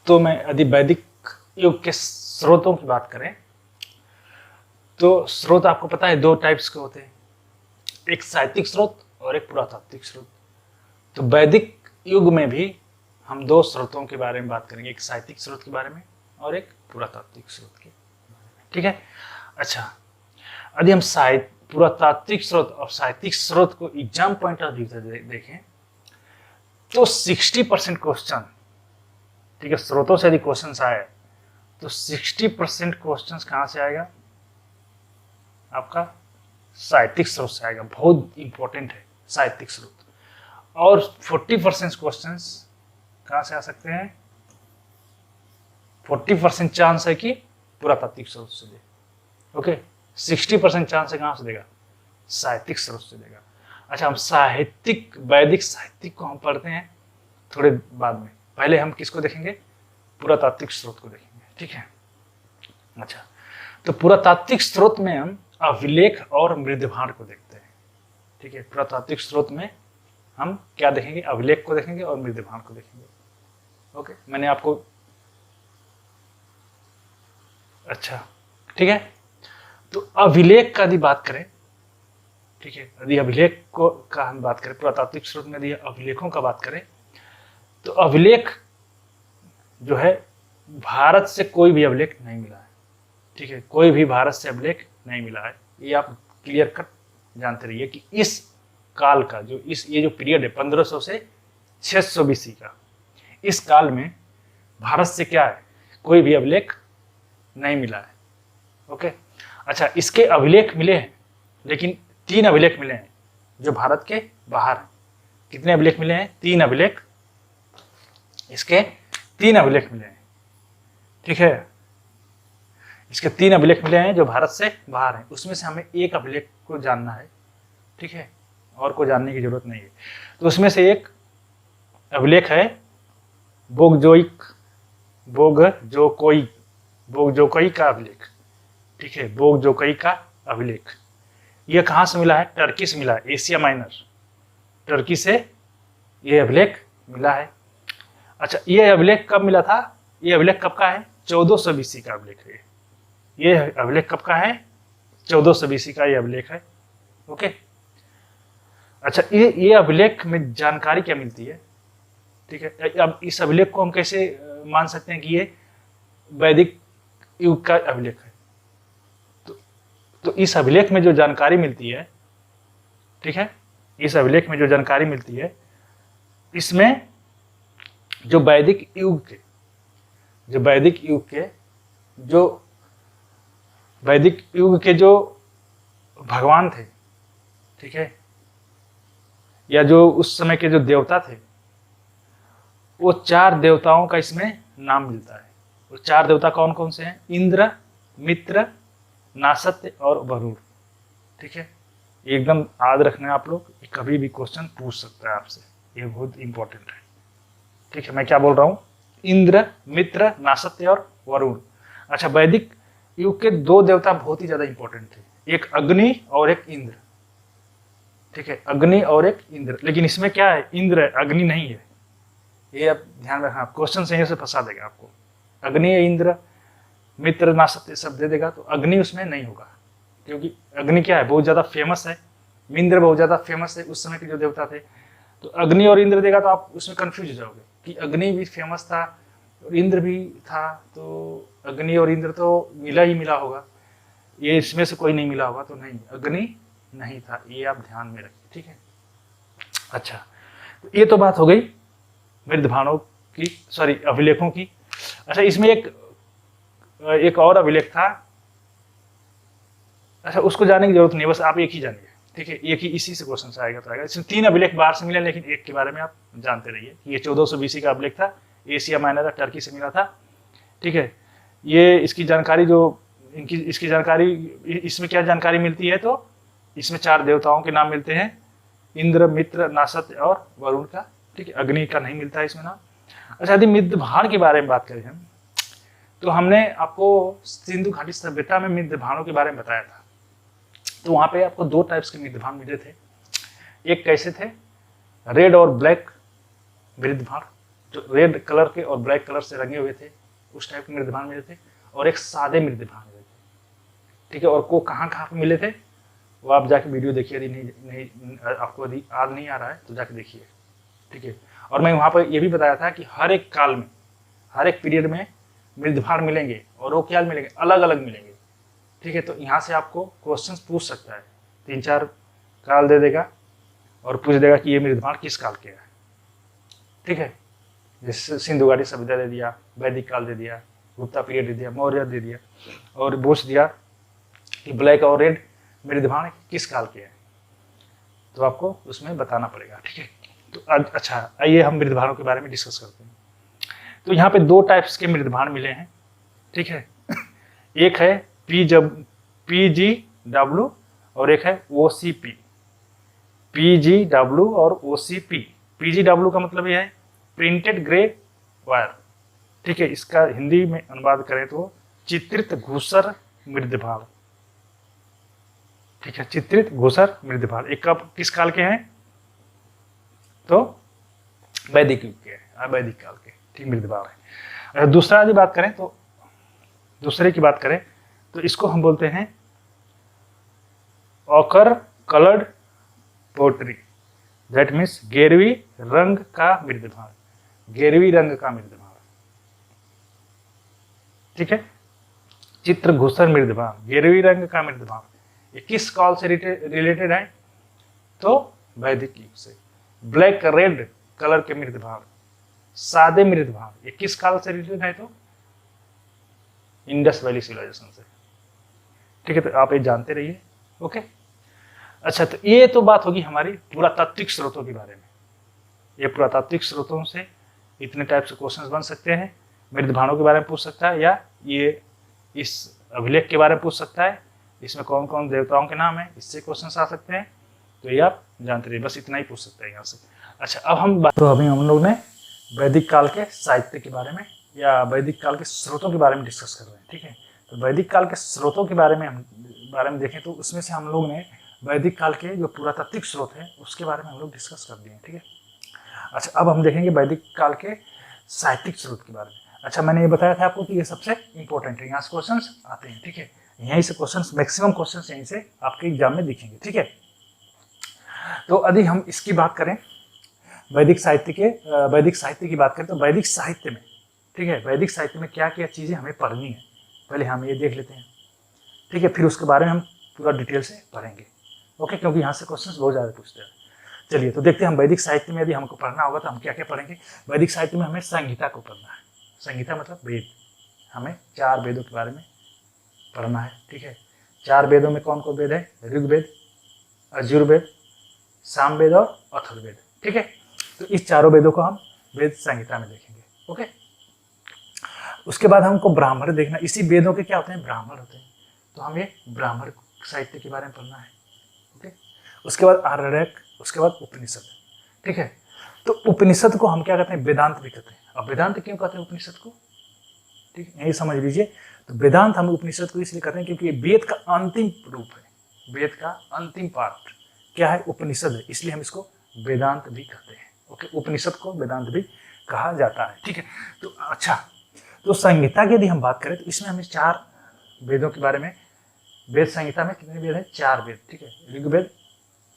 तो मैं यदि वैदिक युग के स्रोतों की बात करें तो स्रोत आपको पता है दो टाइप्स के होते हैं, एक साहित्यिक स्रोत और एक पुरातात्विक स्रोत। तो वैदिक युग में भी हम दो स्रोतों के बारे में बात करेंगे, एक साहित्यिक स्रोत के बारे में और एक पुरातात्विक स्रोत के, ठीक है। अच्छा, यदि हम पुरातात्विक स्रोत और साहित्यिक स्रोत को एग्जाम पॉइंट ऑफ व्यू से देखें तो 60% क्वेश्चन, ठीक है, स्रोतों से यदि क्वेश्चन आए तो 60% क्वेश्चन कहां से आएगा, आपका साहित्यिक स्रोत से आएगा। बहुत इंपॉर्टेंट है साहित्यिक स्रोत। और 40% क्वेश्चन कहां से आ सकते हैं, 40% चांस है कि पुरातात्विक स्रोत से दे। ओके, 60% चांस है कहां से देगा, साहित्यिक स्रोत से देगा। अच्छा, हम साहित्यिक वैदिक साहित्यिक को हम पढ़ते हैं थोड़े बाद में, पहले हम किसको देखेंगे, पुरातात्विक स्रोत को देखेंगे, ठीक है। अच्छा, तो पुरातात्विक स्रोत में हम अभिलेख और मृदभांड को देखते हैं, ठीक है। पुरातात्विक स्रोत में हम क्या देखेंगे, अभिलेख को देखेंगे और मृदभांड को देखेंगे। ओके, मैंने आपको, अच्छा ठीक है। तो अभिलेख का यदि बात करें, ठीक है, यदि अभिलेख को का हम बात करें, पुरातात्विक स्रोत में यदि अभिलेखों का बात करें तो अभिलेख जो है भारत से कोई भी अभिलेख नहीं मिला है, ठीक है, कोई भी भारत से अभिलेख नहीं मिला है। ये आप क्लियर कट जानते रहिए कि इस काल का जो ये जो पीरियड है 1500 से 600 BC का, इस काल में भारत से क्या है, कोई भी अभिलेख नहीं मिला है। ओके, अच्छा, इसके अभिलेख मिले हैं, लेकिन 3 अभिलेख मिले हैं जो भारत के बाहर हैं। कितने अभिलेख मिले हैं, 3 अभिलेख, इसके 3 अभिलेख मिले हैं, ठीक है। इसके 3 अभिलेख मिले हैं जो भारत से बाहर हैं। उसमें से हमें एक अभिलेख को जानना है, ठीक है, और को जानने की जरूरत नहीं है। तो उसमें से एक अभिलेख है बोगजोकोई का अभिलेख, ठीक है, बोगजोकोई का अभिलेख। यह कहाँ से मिला है, टर्की से मिला है, एशिया माइनर, टर्की से ये अभिलेख मिला है। अच्छा, ये अभिलेख कब मिला था, ये अभिलेख कब का है, 1400 BC का अभिलेख है। ये अभिलेख कब का है, 1400 BC का ये अभिलेख है। ओके, अच्छा, ये अभिलेख में जानकारी क्या मिलती है, ठीक है। अब इस अभिलेख को हम कैसे मान सकते हैं कि ये वैदिक युग का अभिलेख है। तो इस अभिलेख में जो जानकारी मिलती है, ठीक है, इस अभिलेख में जो जानकारी मिलती है, इसमें जो वैदिक युग के जो भगवान थे, ठीक है, या जो उस समय के जो देवता थे, वो 4 देवताओं का इसमें नाम मिलता है। वो 4 देवता कौन कौन से हैं, इंद्र, मित्र, नासत्य और वरुण, ठीक है। एकदम याद रखना है आप लोग, कभी भी क्वेश्चन पूछ सकता है आपसे, ये बहुत इंपॉर्टेंट है, ठीक है। मैं क्या बोल रहा हूँ, इंद्र, मित्र, नासत्य और वरुण। अच्छा, वैदिक युग के 2 देवता बहुत ही ज्यादा इंपॉर्टेंट थे, एक अग्नि और एक इंद्र, ठीक है, अग्नि और एक इंद्र। लेकिन इसमें क्या है, इंद्र है, अग्नि नहीं है, ये आप ध्यान रखना, क्वेश्चन से से फंसा देगा आपको। अग्नि, इंद्र, मित्र, नासत्य सब दे देगा, तो अग्नि उसमें नहीं होगा, क्योंकि अग्नि क्या है, बहुत ज्यादा फेमस है, इंद्र बहुत ज्यादा फेमस है, उस समय के जो देवता थे। तो अग्नि और इंद्र देगा तो आप उसमें कंफ्यूज हो जाओगे कि अग्नि भी फेमस था और इंद्र भी था, तो अग्नि और इंद्र तो मिला ही मिला होगा, ये इसमें से कोई नहीं मिला होगा, तो नहीं, अग्नि नहीं था, ये आप ध्यान में रखिए, ठीक है। अच्छा, तो ये तो बात हो गई मृदभांडों की, सॉरी, अभिलेखों की। अच्छा, इसमें एक और अभिलेख था, अच्छा, उसको जानने की जरूरत नहीं, बस आप एक ही जानिए, ठीक है, एक ही, इसी से क्वेश्चन आएगा तो आएगा। इसमें 3 अभिलेख बाहर से मिले, लेकिन एक के बारे में आप जानते रहिए, ये 1400 BC का अभिलेख था, एशिया माइनर, टर्की से मिला था, ठीक है। ये इसकी जानकारी इसकी जानकारी, इसमें क्या जानकारी मिलती है, तो इसमें 4 देवताओं के नाम मिलते हैं, इंद्र, मित्र, नासत्य और वरुण का, ठीक है, अग्नि का नहीं मिलता है इसमें नाम। अच्छा, यदि मृदभांड के बारे में बात करें हम, तो हमने आपको सिंधु घाटी सभ्यता में मृदभांडों के बारे में बताया था। तो वहां पे आपको 2 टाइप्स के मृदभांड मिले थे। एक कैसे थे, रेड और ब्लैक मृदभांड, जो रेड कलर के और ब्लैक कलर से रंगे हुए थे, उस टाइप के मृदभान मिले थे, और एक सादे मृदभान मिले थे, ठीक है। और को कहाँ कहाँ पे मिले थे वो आप जाके वीडियो देखिए, यदि नहीं आपको यदि याद नहीं आ रहा है तो जाके देखिए, ठीक है। और मैं वहाँ पर ये भी बताया था कि हर एक काल में, हर एक पीरियड में मृदभान मिलेंगे, और वो क्या मिलेंगे, अलग अलग मिलेंगे, ठीक है। तो यहाँ से आपको क्वेश्चंस पूछ सकता है, 3-4 काल दे देगा और पूछ देगा कि ये मृदभान किस काल के है, ठीक है। जैसे सिंधु घाटी सभ्यता दे दिया, वैदिक काल दे दिया, गुप्ता पीरियड दे दिया, मौर्य दे दिया, और पूछ दिया कि ब्लैक और रेड मृदभान किस काल के हैं, तो आपको उसमें बताना पड़ेगा, ठीक है। तो अच्छा, आइए हम मृदभानों के बारे में डिस्कस करते हैं। तो यहाँ पे 2 टाइप्स के मृदभान मिले हैं, ठीक है। एक है PGW और एक है OCP। PGW और OCP। PGW का मतलब यह है प्रिंटेड ग्रे वायर, ठीक है। इसका हिंदी में अनुवाद करें तो चित्रित घूसर मृदभान, ठीक है, चित्रित घूसर मृदभान। एक कब किस काल के हैं, तो वैदिक युग के हैं, वैदिक काल के, ठीक, मृदभान है। अगर दूसरा यदि बात करें तो दूसरे की बात करें तो इसको हम बोलते हैं ochre coloured pottery, that means गेरवी रंग का मृदभान, गेरवी रंग का मृदभान, ठीक है। चित्र घुसर मृदभान, गेरवी रंग का मृदभान, ये किस काल से रिलेटेड है, तो वैदिक युग से। ब्लैक रेड कलर के मृदभान, सादे मृदभान, ये किस काल से रिलेटेड है, तो इंडस वैली सिविलाइजेशन से, ठीक है। तो आप ये जानते रहिए, ओके। अच्छा, तो ये तो बात होगी हमारी पुरातात्विक स्रोतों के बारे में। ये पुरातात्विक स्रोतों से इतने टाइप से क्वेश्चंस बन सकते हैं, मृदभानों के बारे में पूछ सकता है, या ये इस अभिलेख के बारे में पूछ सकता है, इसमें कौन कौन देवताओं के नाम है, इससे क्वेश्चंस आ सकते हैं। तो ये आप जानते रहिए, बस इतना ही पूछ सकते हैं यहाँ से। अच्छा, अब अभी हम लोग ने वैदिक काल के साहित्य के बारे में या वैदिक काल के स्रोतों के बारे में डिस्कस कर रहे हैं, ठीक है। तो वैदिक काल के स्रोतों के बारे में देखें तो उसमें से हम लोग ने वैदिक काल के जो पुरातात्विक स्रोत है उसके बारे में हम लोग डिस्कस कर दिए, ठीक है। अच्छा, अब हम देखेंगे वैदिक काल के साहित्यिक स्रोत के बारे में। अच्छा, मैंने ये बताया था आपको कि ये सबसे इंपॉर्टेंट है, यहाँ से क्वेश्चंस आते हैं, ठीक है। यहीं से क्वेश्चंस, मैक्सिमम क्वेश्चंस यहीं से आपके एग्जाम में दिखेंगे, ठीक है। तो यदि हम इसकी बात करें वैदिक साहित्य की बात करें तो वैदिक साहित्य में, ठीक है, वैदिक साहित्य में क्या क्या चीज़ें हमें पढ़नी है, पहले हम ये देख लेते हैं, ठीक है। फिर उसके बारे में हम पूरा डिटेल से पढ़ेंगे, ओके, क्योंकि यहाँ से क्वेश्चंस बहुत ज़्यादा पूछते हैं। चलिए, तो देखते हैं हम वैदिक साहित्य में यदि हमको पढ़ना होगा तो हम क्या क्या पढ़ेंगे। वैदिक साहित्य में हमें संहिता को पढ़ना है। संहिता मतलब वेद, हमें 4 वेदों के बारे में पढ़ना है, ठीक है। 4 वेदों में कौन कौन वेद है, ऋग्वेद, यजुर्वेद, सामवेद और अथर्ववेद, ठीक है। तो इस 4 वेदों को हम वेद संहिता में देखेंगे, ओके। उसके बाद हमको ब्राह्मण देखना, इसी वेदों के क्या होते हैं, ब्राह्मण होते हैं, तो हमें ब्राह्मण साहित्य के बारे में पढ़ना है, ओके। उसके बाद आरण्यक, उसके बाद उपनिषद, ठीक है। तो उपनिषद को हम क्या कहते हैं, वेदांत भी कहते हैं। अब वेदांत क्यों कहते हैं उपनिषद को, ठीक है, यही समझ लीजिए। तो वेदांत हम उपनिषद को इसलिए कहते हैं क्योंकि ये वेद का अंतिम रूप है, वेद का अंतिम पार्ट क्या है, उपनिषद है, इसलिए हम इसको वेदांत भी कहते हैं, ओके। उपनिषद को वेदांत भी कहा जाता है, ठीक है। तो अच्छा, तो संहिता की यदि हम बात करें तो इसमें हमें 4 वेदों के बारे में, वेद संहिता में कितने वेद हैं, 4 वेद, ठीक है। ऋग्वेद,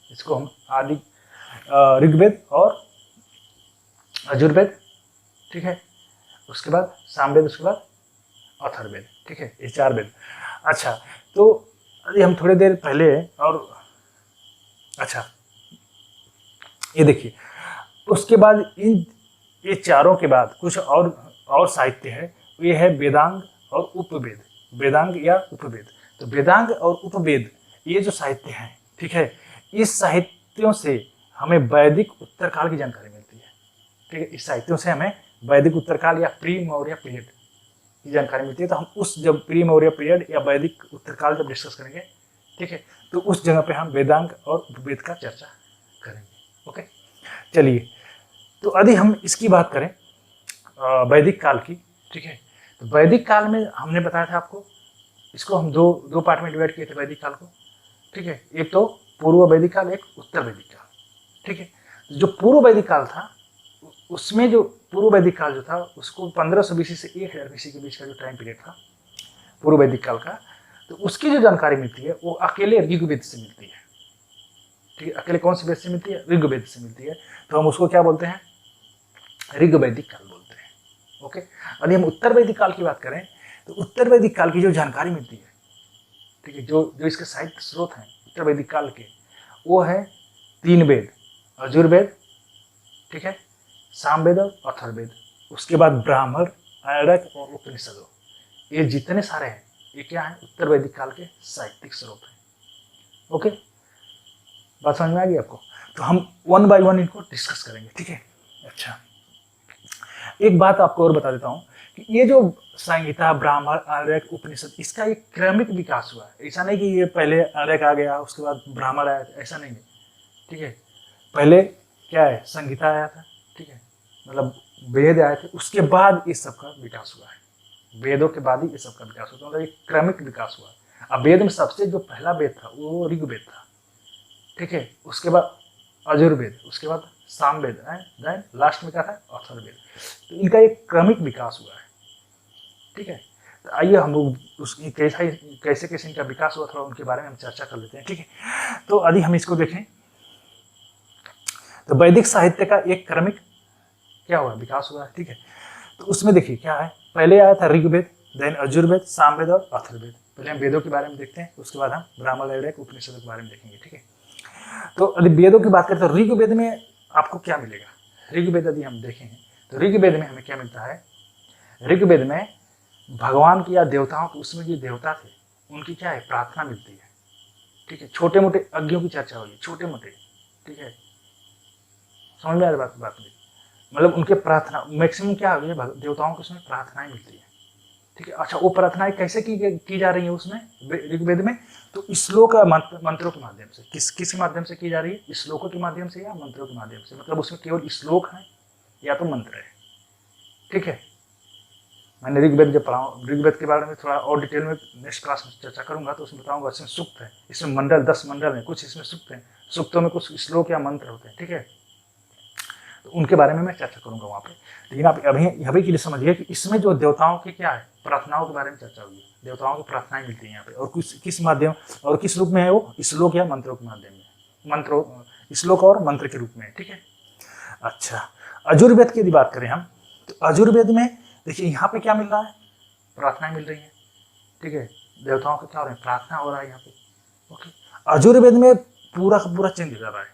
इसको हम आदि ऋग्वेद और यजुर्वेद, ठीक है। उसके बाद सामवेद, उसके बाद अथर्ववेद, ठीक है, ये 4 वेद। अच्छा, तो यदि हम थोड़ी देर पहले और अच्छा ये देखिए, उसके बाद ये चारों के बाद कुछ और साहित्य है, ये है वेदांग और उपवेद, वेदांग या उपवेद। तो वेदांग और उपवेद ये जो साहित्य हैं, ठीक है, इस साहित्यों से हमें वैदिक उत्तरकाल की जानकारी मिलती है, ठीक है। इस साहित्यों से हमें वैदिक उत्तरकाल या प्री मौर्य पीरियड की जानकारी मिलती है। तो हम उस जब प्री मौर्य पीरियड या वैदिक उत्तरकाल जब डिस्कस करेंगे, ठीक है, तो उस जगह पे हम वेदांग और उपवेद का चर्चा करेंगे, ओके। चलिए, तो यदि हम इसकी बात करें वैदिक काल की, ठीक है, तो वैदिक काल में हमने बताया था आपको, इसको हम दो पार्ट में डिवाइड किए थे वैदिक काल को, ठीक है। एक तो पूर्व वैदिक काल, एक उत्तर वैदिक काल, ठीक है। जो पूर्व वैदिक काल था उसमें जो पूर्व वैदिक काल जो था उसको 1500 BC से 1000 BC के बीच का जो टाइम पीरियड था पूर्व वैदिक काल का, तो उसकी जो जानकारी मिलती है वो अकेले ऋग्वेद से मिलती है। ठीक है, अकेले कौन से वेद से मिलती है? ऋग्वेद से मिलती है। तो हम उसको क्या बोलते हैं? ऋग्वैदिक काल बोलते हैं। ओके, यदि हम उत्तर वैदिक काल की बात करें तो उत्तर वैदिक काल की जो जानकारी मिलती है, ठीक है, जो इसके साहित्य स्रोत हैं उत्तर वैदिक काल के, वो है 3 वेद, यजुर्वेद, ठीक है, सामवेद और अथर्ववेद। उसके बाद ब्राह्मण, आरण्यक और उपनिषदों, ये जितने सारे हैं ये क्या है? उत्तर वैदिक काल के साहित्यिक स्रोत हैं। ओके, बात समझ में आ गई आपको? तो हम 1 by 1 इनको डिस्कस करेंगे। ठीक है, अच्छा, एक बात आपको और बता देता हूँ कि ये जो संहिता, ब्राह्मण, आरण्यक, उपनिषद, इसका एक क्रमिक विकास हुआ है। ऐसा नहीं कि ये पहले आरण्यक आ गया उसके बाद ब्राह्मण आया, ऐसा नहीं है। ठीक है, पहले क्या है? संहिता आया था, ठीक है, मतलब वेद आए थे, उसके बाद इस सब का विकास हुआ है। वेदों के बाद ही ये सब का विकास हुआ, मतलब एक क्रमिक विकास हुआ है। अब वेद में सबसे जो पहला वेद था वो ऋग्वेद था, ठीक है, उसके बाद यजुर्वेद, उसके बाद सामवेद, देन लास्ट में क्या था? अथर्ववेद। तो इनका एक क्रमिक विकास हुआ है। ठीक है, तो आइए हम लोग उसकी कैसे कैसे इनका विकास हुआ थोड़ा उनके बारे में हम चर्चा कर लेते हैं। ठीक है, तो यदि हम इसको देखें तो वैदिक साहित्य का एक क्रमिक क्या हुआ? विकास हुआ है। ठीक है, तो उसमें देखिए क्या है, पहले आया था ऋग्वेद, देन यजुर्वेद, सामवेद और अथर्ववेद। पहले हम वेदों के बारे में देखते हैं, उसके बाद हम ब्राह्मण, आरण्यक, उपनिषदों के बारे में देखेंगे। ठीक है, तो यदि वेदों की बात करें तो ऋग्वेद में आपको क्या मिलेगा? ऋग्वेद यदि हम देखें तो ऋग्वेद में हमें क्या मिलता है? ऋग्वेद में भगवान की या देवताओं की, उसमें जो देवता थे उनकी क्या है? प्रार्थना मिलती है। ठीक है, छोटे मोटे यज्ञों की चर्चा होगी, छोटे मोटे। ठीक है, समझ में आ रही बात में? मतलब उनके प्रार्थना मैक्सिमम क्या होगी? देवताओं को उसमें प्रार्थनाएं मिलती है। ठीक है, अच्छा, वो प्रार्थनाएं कैसे की जा रही है उसमें ऋग्वेद में? तो श्लोक मंत्रों के माध्यम से। किस माध्यम से की जा रही है? श्लोकों के माध्यम से या मंत्रों के माध्यम से। मतलब उसमें केवल श्लोक है या तो मंत्र है। ठीक है, मैंने ऋग्वेद जब पढ़ा, ऋग्वेद के बारे में थोड़ा और डिटेल में नेक्स्ट क्लास में चर्चा करूंगा तो उसमें बताऊंगा। इसमें सूक्त है, इसमें मंडल 10 मंडल है, कुछ इसमें सूक्त है, सूक्तों में कुछ श्लोक या मंत्र होते हैं। ठीक है, तो उनके बारे में मैं चर्चा करूंगा वहाँ पे। लेकिन आप अभी के लिए समझिए कि इसमें जो देवताओं की क्या है? प्रार्थनाओं के बारे में चर्चा होगी। देवताओं की प्रार्थनाएं मिलती हैं यहाँ पे, और किस माध्यम और किस रूप में है वो? श्लोक या मंत्रों के माध्यम में, मंत्रों, श्लोक और मंत्र के रूप में। ठीक है, अच्छा, यजुर्वेद की यदि बात करें हम तो यजुर्वेद में देखिए यहाँ पे क्या मिल रहा है? प्रार्थनाएं मिल रही हैं। ठीक है, देवताओं का क्या हो रहा है? प्रार्थना हो रहा है यहाँ पे। ओके, यजुर्वेद में पूरा का पूरा चेंज हो जा रहा है।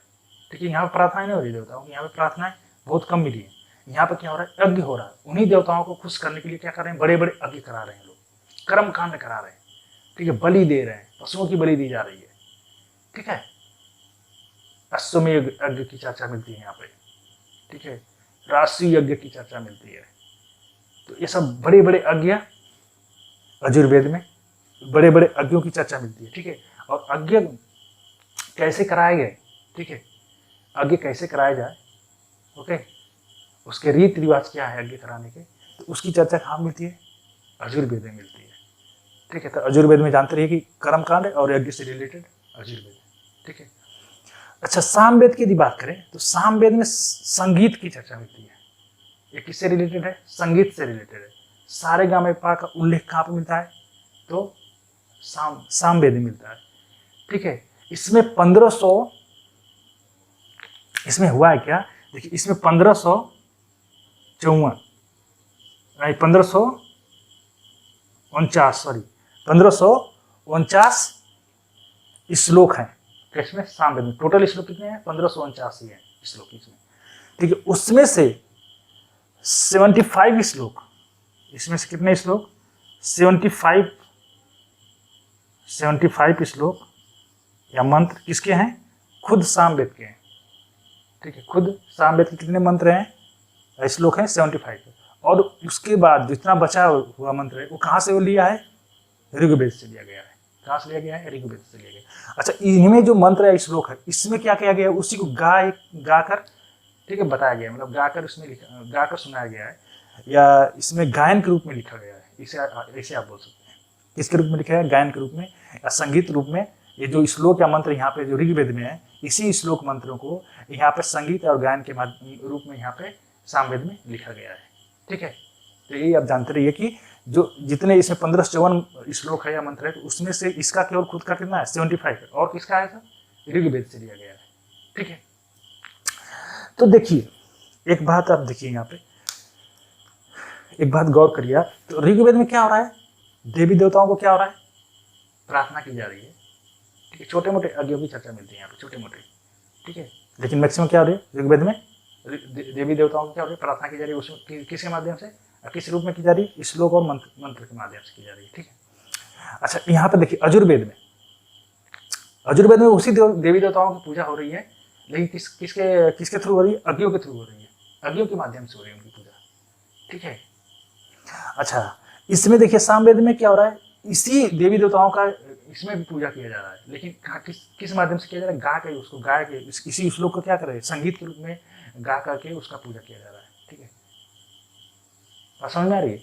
ठीक है, यहाँ पे प्रार्थनाएं नहीं हो रही देवताओं की, यहाँ पे प्रार्थनाएं बहुत कम मिली है। यहाँ पे क्या हो रहा है? यज्ञ हो रहा है। उन्हीं देवताओं को खुश करने के लिए क्या कर रहे हैं? बड़े बड़े यज्ञ करा रहे हैं लोग, कर्म कांड करा रहे हैं। ठीक है, बलि दे रहे हैं, पशुओं की बलि दी जा रही है। ठीक है, अश्वमेध यज्ञ की चर्चा मिलती है यहाँ पे। ठीक है, राशि यज्ञ की चर्चा मिलती है। तो ये सब बड़े बड़े यज्ञ यजुर्वेद में, बड़े बड़े यज्ञों की चर्चा मिलती है। ठीक है, और यज्ञ कैसे कराए गए? ठीक है, यज्ञ कैसे कराया जाए, ओके, उसके रीति रिवाज क्या है यज्ञ कराने के, तो उसकी चर्चा कहाँ मिलती है? यजुर्वेद में मिलती है। ठीक है, तो यजुर्वेद में जानते रहिए कि कर्मकांड और यज्ञ से रिलेटेड यजुर्वेद। ठीक है, अच्छा, सामवेद की यदि बात करें तो सामवेद में संगीत की चर्चा मिलती है। ये किससे रिलेटेड है? संगीत से रिलेटेड है। सारेगामापा का उल्लेख कहाँ पे मिलता है? तो सामवेद में मिलता है। ठीक है, इसमें 1500, इसमें हुआ है क्या? देखिए, इसमें 1549 श्लोक हैं। किसमें? सामवेद में। टोटल श्लोक कितने हैं? 1549 है श्लोक इसमें। ठीक है, उसमें से 75 श्लोक, इसमें से कितने श्लोक? 75 श्लोक या मंत्र किसके हैं? खुद सामवेद के हैं। ठीक है, खुद सामवेद के कितने मंत्र हैं? श्लोक हैं 75। और उसके बाद जितना बचा हुआ मंत्र है वो कहाँ से वो लिया है? ऋग्वेद से लिया गया है। कहाँ से लिया गया है? ऋग्वेद से लिया गया। अच्छा, इनमें जो मंत्र है, श्लोक है, इसमें क्या किया गया है? उसी को गाकर, ठीक है, बताया गया है, मतलब गाकर उसमें गाकर सुनाया गया है, या इसमें गायन के रूप में लिखा गया है। ऐसे आप बोल सकते हैं। किसके रूप में लिखा है? गायन के रूप में या संगीत रूप में। ये जो श्लोक या मंत्र यहाँ पे जो ऋग्वेद में है, इसी श्लोक मंत्रों को यहाँ पे संगीत और गायन के रूप में यहाँ पे सामवेद में लिखा गया है। ठीक है, तो यही आप जानते रहिए कि जो जितने इसमें 1554 श्लोक है या मंत्र है, तो उसमें से इसका केवल खुद का कितना है 75 है, और किसका है सर ऋग्वेद से लिया गया है। ठीक है, तो देखिए एक बात आप देखिए यहाँ पे, एक बात गौर करिए आप, तो ऋग्वेद में क्या हो रहा है, देवी देवताओं को क्या हो रहा है, प्रार्थना की जा रही है। ठीक है, छोटे मोटे अज्ञों की चर्चा मिलती है यहाँ पे, छोटे मोटे। ठीक है, लेकिन मैक्सिमम क्या हो रही है ऋग्वेद में, देवी देवताओं की क्या हो रही है, प्रार्थना की जा रही है। उसमें किसके माध्यम से, किस रूप में की जा रही है, श्लोक और मंत्र के माध्यम से की जा रही है। ठीक है, अच्छा यहाँ पे देखिए अजुर्वेद में उसी देवी देवताओं की पूजा हो रही है, लेकिन किसके थ्रू हो रही है, अज्ञों के थ्रू हो रही है, अज्ञों के माध्यम से हो रही है उनकी पूजा। ठीक है, अच्छा इसमें देखिए सामवेद में क्या हो रहा है, इसी देवी देवताओं का इसमें भी पूजा किया जा रहा है, लेकिन किस माध्यम से किया जा रहा है, गा के इसी श्लोक को क्या कर रहे हैं, संगीत के रूप में गा करके उसका पूजा किया जा रहा है। ठीक है, बात समझ में आ रही है।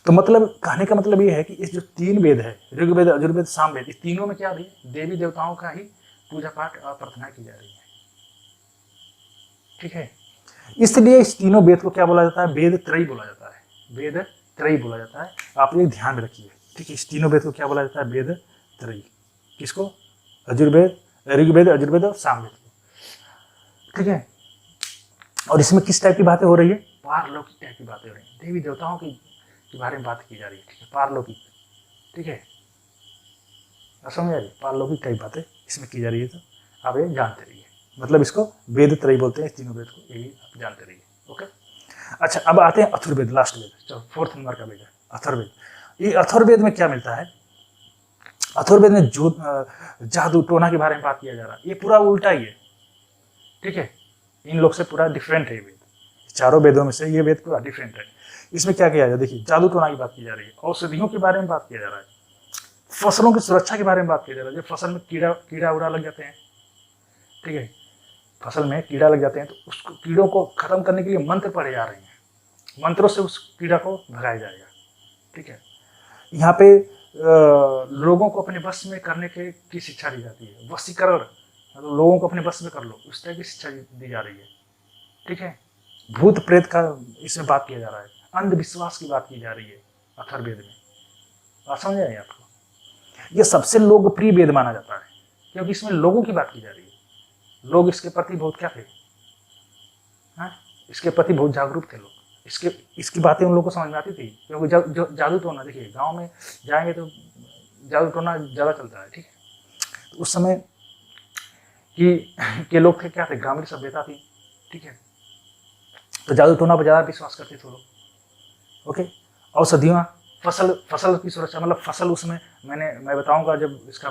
तो मतलब कहने का मतलब ये है कि इस जो 3 वेद है, ऋग्वेद, यजुर्वेद, सामवेद, इस तीनों में क्या हो रही है, देवी देवताओं का ही पूजा पाठ और प्रार्थना की जा रही है। ठीक है, इसलिए इस तीनों वेद को क्या बोला जाता है, वेद त्रयी बोला जाता है, वेद त्रयी बोला जाता है। आप ये ध्यान में रखिए। ठीक है, इस तीनों वेद को क्या बोला जाता है, वेद त्रयी। किसको, यजुर्वेद, ऋग्वेद, यजुर्वेद और सामवेद को। ठीक है, और इसमें किस टाइप की बातें हो रही है, पारलौकिक टाइप की बातें हो रही है, देवी देवताओं के बारे में बात की जा रही है। ठीक है, पारलौकिक। ठीक है, समझ आ रही है, पारलौकिक टाइप बातें इसमें की जा रही है, तो आप ये जानते रहिए। मतलब इसको वेद त्रयी बोलते हैं, इस तीनों वेद को, यही आप जानते रहिए। ओके, अच्छा अब आते हैं अथर्ववेद, लास्ट वेद, चलो 4th नंबर का वेद है अथर्ववेद। ये अथर्ववेद में क्या मिलता है, अथर्ववेद में जो जादू टोना के बारे में बात किया जा रहा है, ये पूरा उल्टा ही है। ठीक है, इन लोग से पूरा डिफरेंट है वेद, चारों वेदों में से ये वेद पूरा डिफरेंट है। इसमें क्या किया जाए, देखिए जादू टोना की बात की जा रही है, औषधियों के बारे में बात किया जा रहा है, फसलों की सुरक्षा के बारे में बात किया जा रहा है। जब फसल में कीड़ा उड़ा लग जाते हैं, ठीक है, फसल में कीड़ा लग जाते हैं, तो उस कीड़ों को खत्म करने के लिए मंत्र पढ़े जा रहे हैं, मंत्रों से उस कीड़ा को भगाया जाएगा। ठीक है, यहाँ पे लोगों को अपने बस में करने की शिक्षा दी जाती है, वशीकरण, मतलब लोगों को अपने बस में कर लो, उस तरह की शिक्षा दी जा रही है। ठीक है, भूत प्रेत का इसमें बात किया जा रहा है, अंधविश्वास की बात की जा रही है अथर्ववेद में। बात समझ आई आपको, यह सबसे लोकप्रिय वेद माना जाता है, क्योंकि इसमें लोगों की बात की जा रही है, लोग इसके प्रति बहुत क्या थे, इसके प्रति बहुत जागरूक थे लोग, इसकी बातें उन लोगों को समझ में आती थी, क्योंकि जादू टोना, देखिए गांव में जाएंगे तो जादू टोना ज़्यादा चलता है। ठीक है, तो उस समय के लोग थे क्या थे, ग्रामीण सभ्यता थी। ठीक है, तो जादू टोना पर ज़्यादा विश्वास करते थे लोग। ओके, औषधियाँ, फसल की सुरक्षा, मतलब फसल उसमें मैं बताऊंगा जब इसका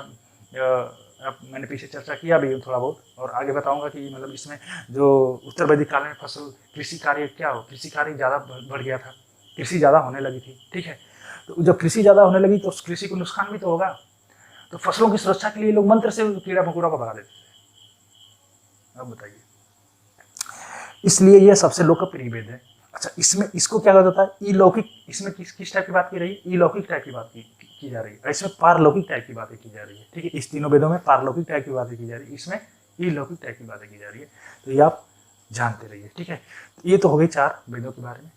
मैंने पीछे चर्चा किया भी थोड़ा बहुत, और आगे बताऊंगा कि मतलब इसमें जो उत्तर वैदिक काल में कृषि कार्य क्या हो, कृषि कार्य ज़्यादा बढ़ गया था, कृषि ज़्यादा होने लगी थी। ठीक है, तो जब कृषि ज़्यादा होने लगी तो उस कृषि को नुकसान भी तो होगा, तो फसलों की सुरक्षा के लिए लोग मंत्र से कीड़ा मकोड़ा को भगा देते थे। अब बताइए, इसलिए यह सबसे लोकप्रिय वेद है। अच्छा, इसमें इसको क्या कहा जाता है, अलौकिक, इसमें किस टाइप की बात की रही है, अलौकिक टाइप की बात की जा रही है, इसमें पारलौकिक टाइप की बातें की जा रही है। ठीक है, इस तीनों वेदों में पारलौकिक टाइप की बातें की जा रही है, इसमें अलौकिक टाइप की बातें की जा रही है, तो ये आप जानते रहिए। ठीक है, ये तो हो गई 4 वेदों के बारे में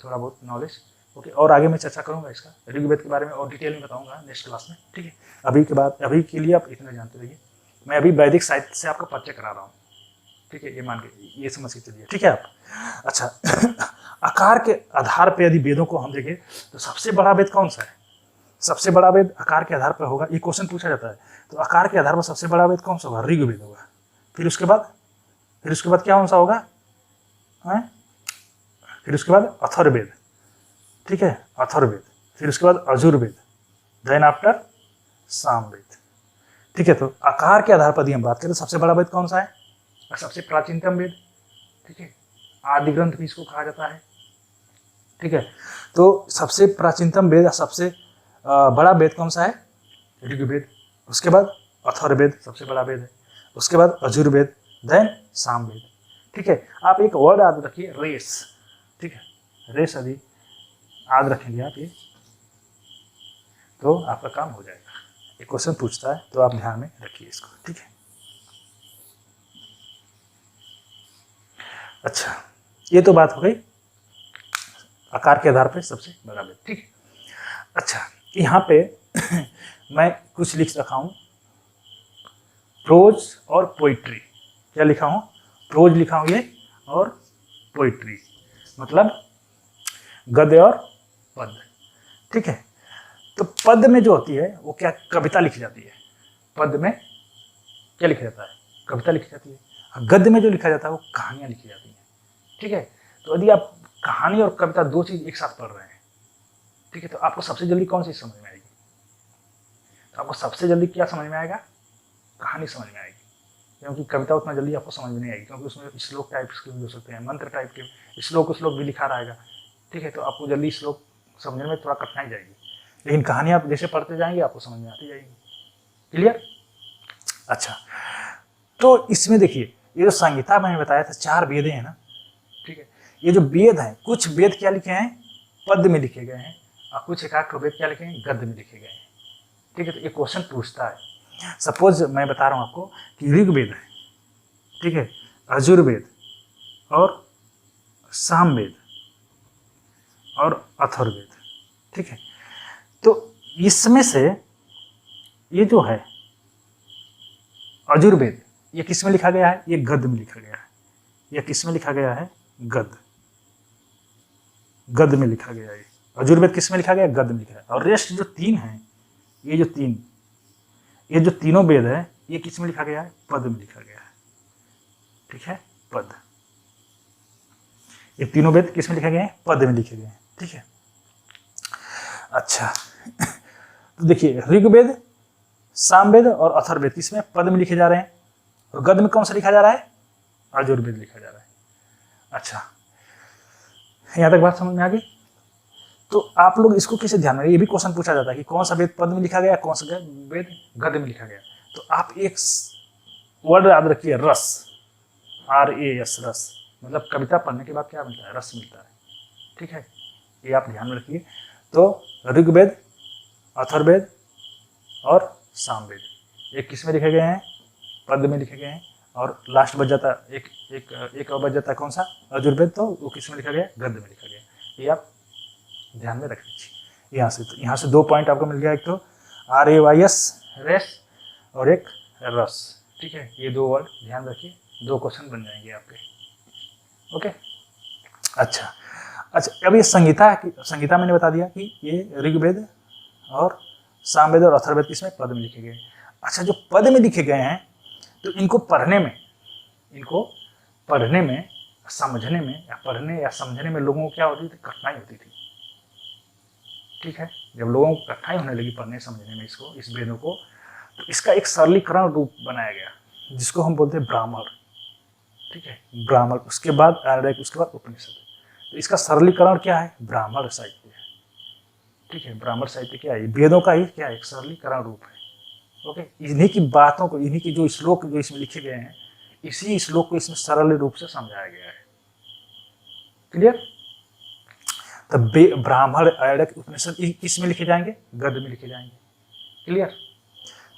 थोड़ा बहुत नॉलेज। ओके, और आगे मैं चर्चा करूंगा इसका ऋग्वेद के बारे में और डिटेल में बताऊंगा नेक्स्ट क्लास में। ठीक है, अभी के लिए आप इतना जानते रहिए। मैं अभी वैदिक साहित्य से आपका परिचय करा रहा हूँ। ठीक है, ये मान के, ये समझ के चलिए। ठीक है आप, अच्छा आकार के आधार पर यदि वेदों को हम देखें तो सबसे बड़ा वेद कौन सा है, सबसे बड़ा वेद आकार के आधार पर होगा, ये क्वेश्चन पूछा जाता है। तो आकार के आधार पर सबसे बड़ा वेद कौन सा होगा, ऋग्वेद होगा। फिर उसके बाद क्या कौन सा होगा, फिर उसके बाद अथर्ववेद। ठीक है, अथर्ववेद, फिर उसके बाद यजुर्वेद, देन आफ्टर सामवेद। ठीक है, तो आकार के आधार पर यदि हम बात करें तो सबसे बड़ा वेद कौन सा है, और सबसे प्राचीनतम वेद। ठीक है, आदि ग्रंथ भी इसको कहा जाता है। ठीक है, तो सबसे प्राचीनतम वेद, सबसे बड़ा वेद कौन सा है, ऋग्वेद। उसके बाद अथर्ववेद सबसे बड़ा वेद है, उसके बाद यजुर्वेद, देन सामवेद। ठीक है, आप एक वर्ड याद रखिए, रेस। ठीक है, रेस यदि याद रखेंगे आप ये, तो आपका काम हो जाएगा। एक क्वेश्चन पूछता है तो आप ध्यान में रखिए इसको। ठीक है, अच्छा ये तो बात हो गई आकार के आधार पर सबसे बड़ा वेद। ठीक है, अच्छा यहाँ पे मैं कुछ लिख रखा हूँ, प्रोज और पोइट्री। क्या लिखा हूँ? प्रोज लिखा हूँ ये, और पोइट्री मतलब गद्य और पद। ठीक है, तो पद में जो होती है वो क्या, कविता लिखी जाती है। पद में क्या लिखा जाता है? कविता लिखी जाती है। गद्य में जो लिखा जाता है वो कहानियां लिखी जाती हैं। ठीक है, तो यदि आप कहानी और कविता दो चीज एक साथ पढ़ रहे हैं, ठीक है, तो आपको सबसे जल्दी कौन सी समझ में आएगी? तो आपको सबसे जल्दी क्या समझ में आएगा? कहानी समझ में आएगी, क्योंकि कविता उतना जल्दी आपको समझ में नहीं आएगी, क्योंकि उसमें श्लोक टाइप के भी हो सकते हैं, मंत्र टाइप के श्लोक भी लिखा रहेगा। ठीक है, तो आपको जल्दी श्लोक समझने में थोड़ा कठिनाई जाएगी, लेकिन कहानी आप जैसे पढ़ते जाएंगे आपको समझ में आती जाएगी। क्लियर? अच्छा, तो इसमें देखिए ये जो संहिता मैंने बताया था 4 वेद हैं ना। ठीक है, ये जो वेद हैं, कुछ वेद क्या लिखे हैं? पद में लिखे गए हैं, और कुछ एकाक वेद क्या लिखे हैं? गद्य में लिखे गए हैं। ठीक है, तो ये क्वेश्चन पूछता है। सपोज मैं बता रहा हूँ आपको कि ऋग्वेद है, ठीक है, यजुर्वेद और सामवेद और अथर्ववेद। ठीक है, तो इसमें से ये जो है यजुर्वेद, ये किस में लिखा गया है? ये गद्य में लिखा गया है। ये किस में लिखा गया है? गद्य में लिखा गया है। यजुर्वेद किस में लिखा गया? गद्य में लिखा है। और रेस्ट जो 3 हैं, ये जो तीनों वेद है, ये किस में लिखा गया है? पद में लिखा गया है। ठीक है, पद। ये तीनों वेद किस में लिखे गए हैं? पद में लिखे गए हैं। ठीक है, अच्छा तो देखिए ऋग्वेद, सामवेद और अथर्ववेद किस में? पद में लिखे जा रहे हैं, और गद्य में कौन सा लिखा जा रहा है? यजुर्वेद लिखा जा रहा है। अच्छा, यहां तक बात समझ में आ गई? तो आप लोग इसको कैसे ध्यान में, ये भी क्वेश्चन पूछा जाता है कि कौन सा वेद पद में लिखा गया, कौन सा वेद गद्य में लिखा गया। तो आप एक वर्ड याद रखिए, रस, RAS, रस, मतलब कविता पढ़ने के बाद क्या मिलता है? रस मिलता है। ठीक है, ये आप ध्यान में रखिए। तो ऋग्वेद, अथर्ववेद और सामवेद, एक किस में लिखे गए हैं? पद में लिखे गए हैं, और लास्ट बच जाता एक और बच जाता है, कौन सा? यजुर्वेद, तो वो किस में लिखा गया? गद्य में लिखा गया। ये आप ध्यान में रख लीजिए। यहाँ से 2 पॉइंट आपको मिल गया, एक तो RAYS, रेस, और एक रस। ठीक है, ये 2 वर्ड ध्यान रखिए, 2 क्वेश्चन बन जाएंगे आपके। ओके, अच्छा, अब ये संहिता मैंने बता दिया कि ये ऋग्वेद और सामवेद और अथर्ववेद किसमें? पद में लिखे गए। अच्छा, जो पद में लिखे गए हैं, तो इनको पढ़ने में, समझने में, या पढ़ने या समझने में लोगों को क्या होती थी? कठिनाई होती थी। ठीक है, जब लोगों को कठिनाई होने लगी पढ़ने समझने में इस वेदों को, तो इसका एक सरलीकरण रूप बनाया गया, जिसको हम बोलते हैं ब्राह्मण। ठीक है, ब्राह्मण, उसके बाद उपनिषद। तो इसका सरलीकरण क्या है? ब्राह्मण साहित्य है। ठीक है, ब्राह्मण साहित्य क्या है? वेदों का ही क्या है? एक सरलीकरण रूप है। ओके, इन्हीं की बातों को, इन्हीं की जो श्लोक जो इसमें लिखे गए हैं, इसी श्लोक को इसमें सरल रूप से समझाया गया है। क्लियर? तब ब्राह्मण, आरण्यक, उपनिषद किसमें लिखे जाएंगे? गद्य में लिखे जाएंगे। क्लियर?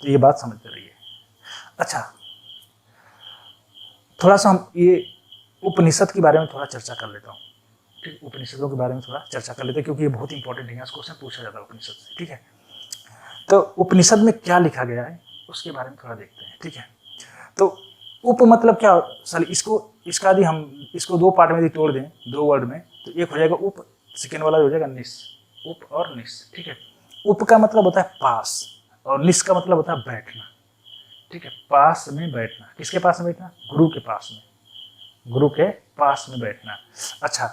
तो ये बात समझते रहिए। अच्छा, थोड़ा सा हम ये उपनिषद के बारे में थोड़ा चर्चा कर लेता हूँ। ठीक, उपनिषदों के बारे में थोड़ा चर्चा कर लेते हैं, क्योंकि ये बहुत इंपॉर्टेंट है, क्वेश्चन पूछा जाता है उपनिषद से। ठीक है, तो उपनिषद में क्या लिखा गया है उसके बारे में थोड़ा देखते हैं। ठीक है, तो उप मतलब क्या? इसका यदि हम इसको 2 पार्ट में यदि तोड़ दें, 2 वर्ड में, तो एक हो जाएगा उप, सेकेंड वाला हो जाएगा निस। उप और निस। ठीक है, उप का मतलब होता है पास, और निस का मतलब होता है बैठना। ठीक है, पास में बैठना। किसके पास में बैठना? गुरु के पास में, गुरु के पास में बैठना। अच्छा,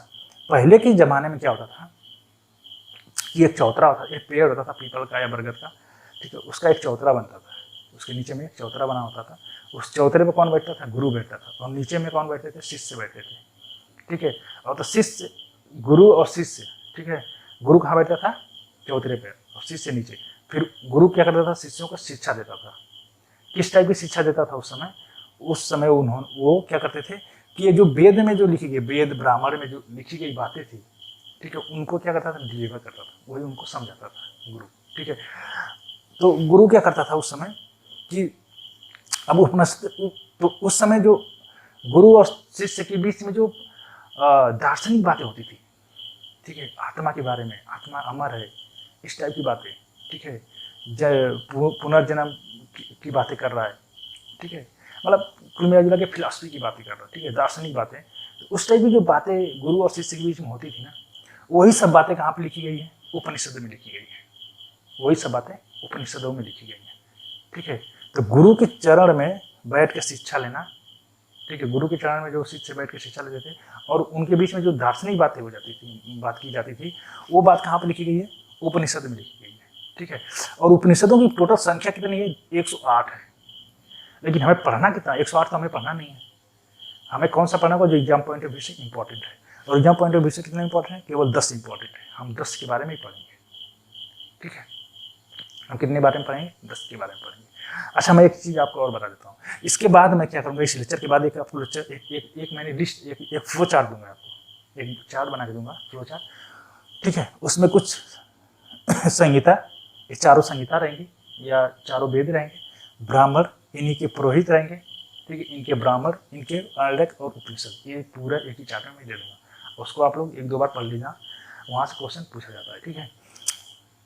पहले के जमाने में क्या होता था कि एक चौतरा होता, एक पेड़ होता था पीपल का या बरगद का। ठीक है, उसका एक चौतरा बनता था, उसके नीचे में एक चौतरा बना होता था। उस चौतरे पे कौन बैठता था? गुरु बैठता था, और नीचे में कौन बैठते थे? शिष्य बैठते थे। ठीक है, और तो शिष्य, गुरु और शिष्य। ठीक है, गुरु कहाँ बैठता था? चौतरे पे, और शिष्य नीचे। फिर गुरु क्या करता था? शिष्यों को शिक्षा देता था। किस टाइप की शिक्षा देता था उस समय वो क्या करते थे कि ये जो वेद में जो लिखी गई, वेद ब्राह्मण में जो लिखी गई बातें थी, ठीक है, उनको क्या करता था? डिलीवर करता था, वही उनको समझाता था गुरु। ठीक है, तो गुरु क्या करता था उस समय कि अब उपनिषद, तो उस समय जो गुरु और शिष्य के बीच में जो दार्शनिक बातें होती थी, ठीक है, आत्मा के बारे में, आत्मा अमर है, इस टाइप की बातें, ठीक है, पुनर्जन्म की बातें कर रहा है, ठीक है, मतलब कुल मिला के फिलॉसफी की बातें कर रहा है, ठीक है, दार्शनिक बातें। तो उस टाइप की जो बातें गुरु और शिष्य के बीच में होती थी ना, वही सब बातें कहाँ पे लिखी गई है? उपनिषद में लिखी गई है। वही सब बातें उपनिषदों में लिखी गई है, ठीक है। तो गुरु के चरण में बैठ के शिक्षा लेना, ठीक है, गुरु के चरण में जो शिष्य बैठ के शिक्षा लेते थे और उनके बीच में जो दार्शनिक बातें हो जाती थी, बात की जाती थी, वो बात कहाँ पर लिखी गई है? उपनिषद में लिखी गई है, ठीक है। और उपनिषदों की टोटल संख्या कितनी है? 108 है। लेकिन हमें पढ़ना कितना? 108 तो हमें पढ़ना नहीं है। हमें कौन सा पढ़ना होगा जो एग्जाम पॉइंट ऑफ व्यू से इंपॉर्टेंट है। और एग्जाम पॉइंट ऑफ व्यू से कितना इंपॉर्टेंट है? केवल 10 इंपॉर्टेंट है। हम 10 के बारे में ही पढ़ेंगे, ठीक है। हम कितने बारे में पढ़ेंगे? 10 के बारे में पढ़ेंगे। अच्छा, मैं एक चीज़ आपको और बता देता हूँ। इसके बाद मैं क्या करूँगा, इस लेक्चर के बाद एक आपको लेक्चर एक मैंने लिस्ट एक फ्लो चार्ट दूंगा आपको, एक चार्ट बना के दूंगा, फ्लो चार्ट, ठीक है। उसमें कुछ संहिता, ये चारों संहिता रहेंगी या चारों वेद रहेंगे, ब्राह्मण, इन्हीं के पुरोहित रहेंगे, ठीक है, इनके ब्राह्मण, इनके आर्यक और उपनिषद, ये पूरा एक ही चार्ट में मैं दे दूंगा। उसको आप लोग 1-2 बार पढ़ लीजिए, वहाँ से क्वेश्चन पूछा जाता है, ठीक है।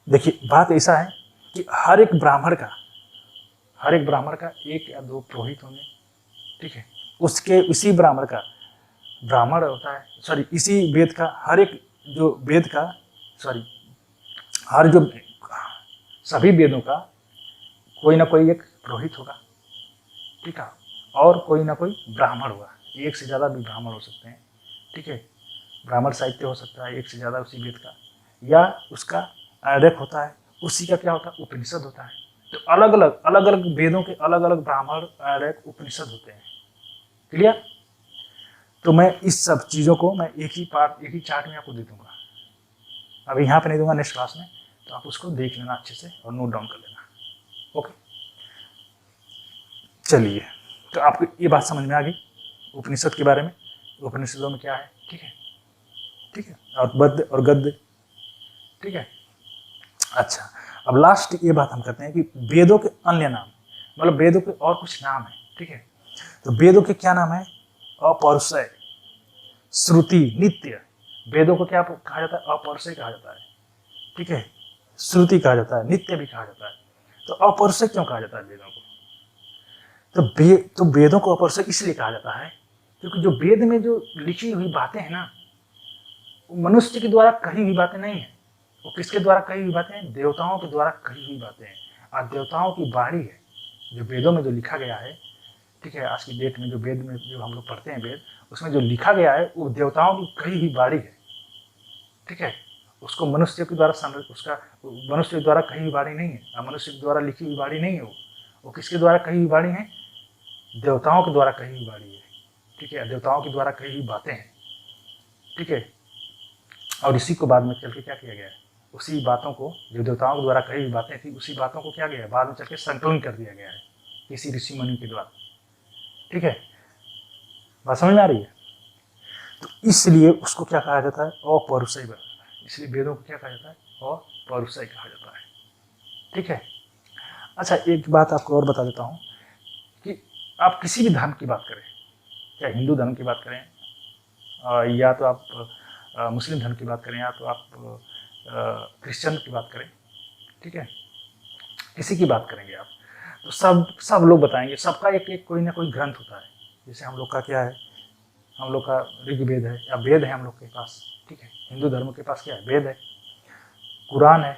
देखिए, बात ऐसा है कि हर एक ब्राह्मण का 1 या 2 पुरोहित होंगे, ठीक है। उसके इसी ब्राह्मण का ब्राह्मण होता है, सॉरी, इसी वेद का हर एक जो वेद का, सॉरी, हर जो सभी वेदों का कोई ना कोई एक पुरोहित होगा, ठीक है, और कोई ना कोई ब्राह्मण होगा। एक से ज़्यादा भी ब्राह्मण हो सकते हैं, ठीक है। ब्राह्मण साहित्य हो सकता है एक से ज़्यादा उसी वेद का, या उसका आर्यक होता है, उसी का क्या होता है? उपनिषद होता है। तो अलग अलग वेदों के अलग अलग ब्राह्मण, आर्यक, उपनिषद होते हैं। क्लियर? तो मैं इस सब चीज़ों को मैं एक ही चार्ट में आपको दे दूंगा। अभी यहाँ पे नहीं दूंगा, नेक्स्ट क्लास में, तो आप उसको देख लेना अच्छे से और नोट डाउन कर लेना। ओके, चलिए, तो आपको ये बात समझ में आ गई उपनिषद के बारे में, उपनिषदों में क्या है, ठीक है, ठीक है, और पद्य और गद्य, ठीक है। अच्छा, अब लास्ट ये बात हम करते हैं कि वेदों के अन्य नाम, मतलब वेदों के और कुछ नाम है, ठीक है। तो वेदों के क्या नाम है? अपौरुषेय, श्रुति, नित्य। वेदों को क्या कहा जाता है? अपौरुषेय कहा जाता है, ठीक है। श्रुति कहा जाता है, नित्य भी कहा जाता है। तो अपौरुषेय क्यों कहा जाता है वेदों को? तो वेदों को अपौरुषेय इसलिए कहा जाता है क्योंकि जो वेद में जो लिखी हुई बातें हैं ना, वो मनुष्य के द्वारा कही हुई बातें नहीं है। वो किसके द्वारा कही हुई बातें हैं? देवताओं के द्वारा कही हुई बातें हैं। और देवताओं की वाणी है जो वेदों में जो लिखा गया है, ठीक है। आज की डेट में जो वेद में जो हम लोग पढ़ते हैं वेद, उसमें जो लिखा गया है वो देवताओं की कही हुई वाणी है, ठीक है। उसको मनुष्य के द्वारा उसका मनुष्य के द्वारा कही हुई वाणी नहीं है, मनुष्य के द्वारा लिखी हुई वाणी नहीं है। वो किसके द्वारा कही हुई वाणी है? देवताओं के द्वारा कही हुई वाणी है, ठीक है। देवताओं के द्वारा कही हुई बातें हैं, ठीक है। और इसी को बाद में चल के क्या किया गया है? उसी बातों को, जो देवताओं के द्वारा कही हुई बातें थी, उसी बातों को क्या गया है? बाद में चल के संकलन कर दिया गया है किसी ऋषि मुनि के द्वारा, ठीक है। बात समझ में आ रही है? तो इसलिए उसको क्या कहा जाता है? अपौरुषेय। इसलिए वेदों को क्या कहा जाता है? अपौरुषेय कहा जाता है, ठीक है। अच्छा, एक बात आपको और बता देता हूँ कि आप किसी भी धर्म की बात करें, चाहे हिंदू धर्म की बात करें, या तो आप मुस्लिम धर्म की बात करें, या तो आप क्रिश्चियन की बात करें, ठीक है, किसी की बात करेंगे आप, तो सब लोग बताएंगे, सबका एक कोई ना कोई ग्रंथ होता है। जैसे हम लोग का क्या है? हम लोग का ऋग्वेद है या वेद है हम लोग के पास, ठीक है। हिंदू धर्म के पास क्या है? वेद है, कुरान है।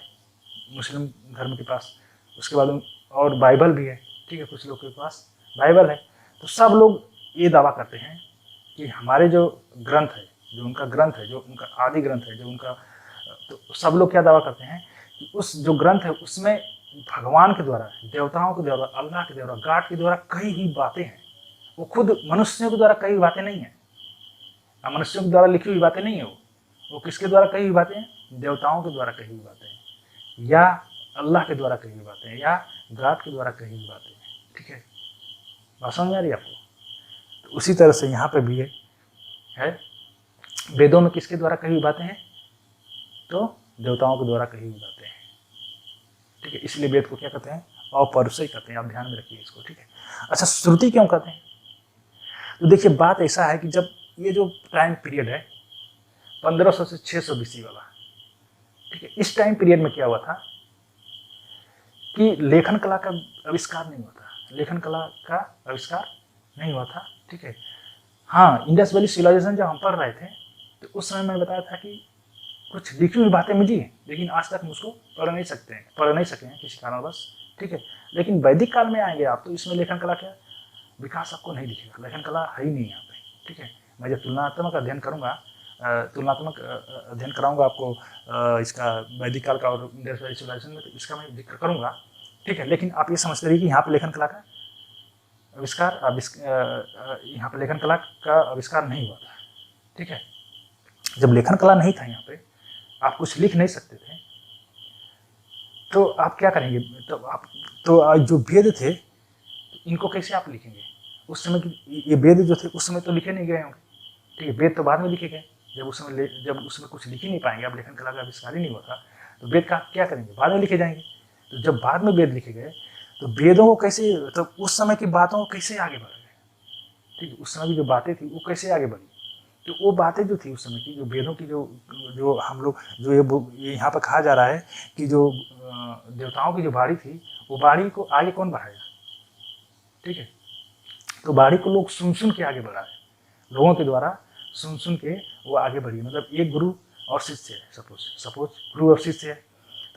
मुस्लिम धर्म के पास उसके बाद और बाइबल भी है, ठीक है। कुछ लोग के पास बाइबल है। तो सब लोग ये दावा करते हैं कि हमारे जो ग्रंथ है, जो उनका ग्रंथ है, जो उनका आदि ग्रंथ है, जो उनका, तो सब लोग क्या दावा करते हैं कि उस जो ग्रंथ है उसमें भगवान के द्वारा, देवताओं के द्वारा, अल्लाह के द्वारा, गॉड के द्वारा कही हुई बातें हैं। वो खुद मनुष्यों के द्वारा कही हुई बातें नहीं है, मनुष्यों के द्वारा लिखी हुई बातें नहीं है। वो किसके द्वारा कही हुई बातें हैं? देवताओं के द्वारा कही हुई बातें हैं, या अल्लाह के द्वारा कही हुई बातें हैं, या गॉड के द्वारा कही हुई बातें हैं, ठीक है। बात समझ आ रही है आपको? तो उसी तरह से यहाँ पे भी है वेदों में किसके द्वारा कही हुई बातें हैं? तो देवताओं के द्वारा कही हुई बातें हैं, ठीक है। इसलिए वेद को क्या कहते हैं? अपौरुषेय कहते हैं। आप ध्यान में रखिए इसको, ठीक है। अच्छा, श्रुति क्यों कहते हैं? तो देखिए, बात ऐसा है कि जब ये जो टाइम पीरियड है, 1500 से 600 BC वाला। ठीक है, इस टाइम पीरियड में क्या हुआ था कि लेखन कला का आविष्कार नहीं हुआ था, लेखन कला का आविष्कार नहीं हुआ था। ठीक है, हाँ, इंडस वैली सिविलाइजेशन जब हम पढ़ रहे थे तो उस समय मैं बताया था कि कुछ लिखी हुई बातें मिली हैं, लेकिन आज तक हम उसको पढ़ नहीं सके हैं किसी कारणवश। ठीक है, लेकिन वैदिक काल में आएंगे आप तो इसमें लेखन कला का विकास आपको नहीं दिखेगा, लेखन कला है ही नहीं यहाँ पे। ठीक है, मैं जब तुलनात्मक अध्ययन करूँगा, तुलनात्मक अध्ययन कराऊंगा आपको इसका वैदिक काल का और इंडस वैली सिविलाइजेशन में, तो इसका मैं जिक्र करूँगा। ठीक है, लेकिन आप ये समझते रहिए कि यहाँ पे लेखन कला का आविष्कार यहाँ पे लेखन कला का आविष्कार नहीं हुआ था। ठीक है, जब लेखन कला नहीं था यहाँ पे, आप कुछ लिख नहीं सकते थे, तो आप क्या करेंगे? तो जो वेद थे इनको कैसे आप लिखेंगे? उस समय की ये वेद जो थे उस समय तो लिखे नहीं गए होंगे। ठीक है, वेद तो बाद में लिखे गए, जब उसमें कुछ लिख ही नहीं पाएंगे, अब लेखन कला का आविष्कार ही नहीं हुआ था, तो वेद का क्या करेंगे? बाद में लिखे जाएंगे। तो जब बाद में वेद लिखे गए तो वेदों को कैसे, तो उस समय की बातों को कैसे आगे बढ़ गए? ठीक है, उस समय की जो बातें थी वो कैसे आगे बढ़ी? तो वो बातें जो थी उस समय की, जो वेदों की जो हम लोग जो ये यहाँ पर कहा जा रहा है कि जो देवताओं की जो बाड़ी थी, वो बाड़ी को आगे कौन बढ़ाएगा? ठीक है, तो बाड़ी को लोग सुन सुन के आगे बढ़ाए, लोगों के द्वारा सुन सुन के वो आगे बढ़ी। मतलब एक गुरु और शिष्य है, सपोज गुरु और शिष्य है,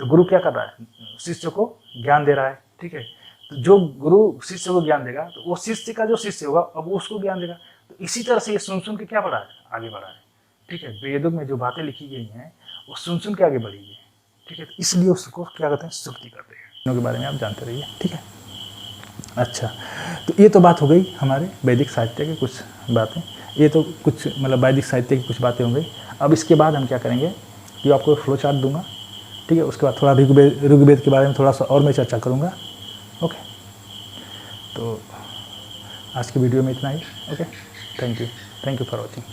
तो गुरु क्या कर रहा है? शिष्य को ज्ञान दे रहा है। ठीक है, तो जो गुरु शिष्य को ज्ञान देगा तो वो शिष्य का जो शिष्य होगा अब वो उसको ज्ञान देगा। तो इसी तरह से ये सुन सुन के क्या बढ़ा है? आगे बढ़ा है। ठीक है, वेदों में जो बातें लिखी गई हैं वो सुन सुन के आगे बढ़ी है। ठीक है, तो इसलिए उसको क्या कहते हैं? श्रुति कहते हैं। इनके बारे में आप जानते रहिए। ठीक है, अच्छा, तो ये तो बात हो गई हमारे वैदिक साहित्य की कुछ बातें, ये तो कुछ मतलब वैदिक साहित्य की कुछ बातें हो गई। अब इसके बाद हम क्या करेंगे कि आपको फ्लो चार्ट दूंगा। ठीक है, उसके बाद थोड़ा ऋग्वेद के बारे में थोड़ा सा और मैं चर्चा करूँगा। ओके, तो आज की वीडियो में इतना ही। Okay, thank you for watching.